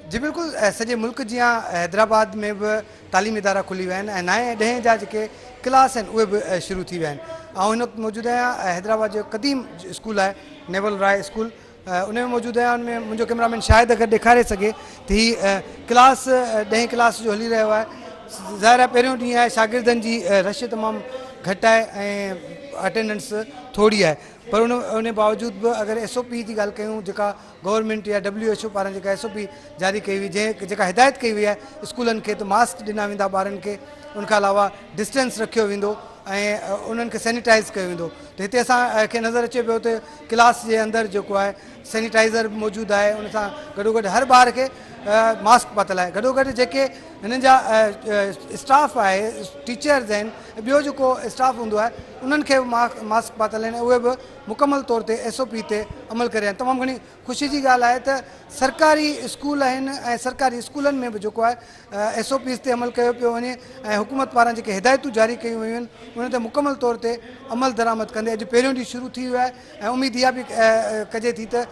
जी बिल्कुल, सॼे मुल्क जियां हैदराबाद में भी तालीमी इदारा खुली विया आहिनि ऐं 9 10 जा जेके क्लास आहिनि उहे बि शुरू थी विया आहिनि। ऐं हिन वक़्तु मौजूदु आहियां हैदराबाद जो क़दीम स्कूल आहे नेवल राय स्कूल, उन में मौजूदु आहियां। उनमें मुंहिंजो कैमरामैन शायदि अगरि ॾेखारे सघे त हीअ क्लास 10 क्लास जो हली रहियो आहे। ज़ाहिर आहे पहिरियों ॾींहुं आहे, शागिर्दनि जी रश तमामु घटि आहे ऐं अटेंडेंस थोरी आहे, पर उन बावजूदि बि अगरि SOP जी ॻाल्हि कयूं, जेका गवर्नमेंट या WHO पारां जेका SOP जारी कई हुई, जेका हिदायत कई वई आहे स्कूलनि खे, त मास्क ॾिना वेंदा ॿारनि खे, उनखां अलावा डिस्टेंस रखियो वेंदो ऐं उन्हनि खे सैनिटाइज़ कयो वेंदो। त हिते असांखे नज़र अचे पियो त क्लास जे अंदरि जेको आहे सैनिटाइज़र बि मौजूदु आहे, उन सां गॾोगॾु हर ॿार खे मास्क पातल आहे। गॾोगॾु जेके हिननि जा स्टाफ आहे, टीचर्स आहिनि, ॿियो जेको स्टाफ हूंदो आहे उन्हनि खे बि मास्क पातल आहिनि, उहे बि मुकमल तौर ते SOP ते अमल करे आहिनि। तमामु घणी ख़ुशी जी ॻाल्हि आहे त सरकारी स्कूल आहिनि ऐं सरकारी स्कूलनि में बि जेको आहे SOP ते अमल कयो पियो वञे ऐं हुकूमत पारां जेके हिदायतूं जारी कयूं वयूं आहिनि उन ते मुकमल तौर ते अमल दरामद कंदे अॼु पहिरियों ॾींहुं शुरू थी वियो आहे ऐं उमेद इहा बि कजे थी त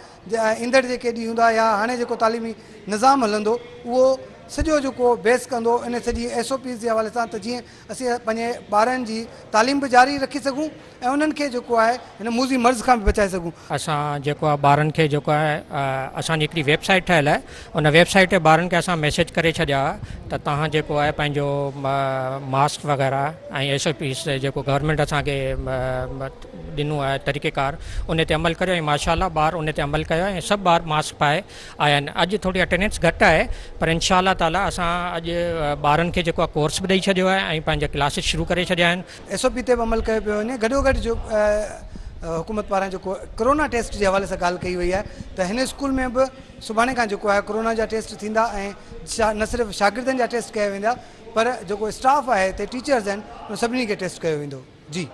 ईंदड़ जेके ॾींहं हूंदा या हाणे जेको तालीमी निज़ाम हलंदो उहो सॼो जेको बेस कंदो इन सॼी SOP जे हवाले सां, त जीअं असीं पंहिंजे ॿारनि जी तालीम बि जारी रखी सघूं ऐं उन्हनि खे जेको आहे हिन मूज़ी मर्ज़ खां बि बचाए सघूं। असां जेको आहे ॿारनि खे जेको आहे असांजी हिकिड़ी वेबसाइट ठहियल आहे, उन वेबसाइट ते ॿारनि खे असां मैसेज करे छॾिया त तव्हां जेको आहे पंहिंजो मास्क वग़ैरह ऐं SOPs जेको गवर्नमेंट असांखे ॾिनो आहे तरीक़ेकार, उन ते अमल करियो ऐं माशाअल्लाह ॿार उन ते अमल कयो ऐं सभु ॿार मास्क पाए आया आहिनि। अॼु थोरी अटेंडेंस घटि आहे, पर इंशाअल्लाह ताला असां अॼु ॿारनि खे जेको आहे कोर्स बि ॾेई छॾियो आहे ऐं पंहिंजा क्लासिस शुरू करे छॾिया आहिनि। SOP ते बि अमल कयो पियो वञे। गॾोगॾु जो हुकूमत पारां जेको कोरोना टेस्ट जे हवाले सां ॻाल्हि कई वई आहे त हिन स्कूल में बि सुभाणे खां जेको आहे कोरोना जा टेस्ट थींदा ऐं न सिर्फ़ु शागिर्दनि जा टेस्ट कया वेंदा, पर जेको स्टाफ आहे हिते टीचर्स आहिनि उन सभिनी खे टेस्ट कयो वेंदो। जी।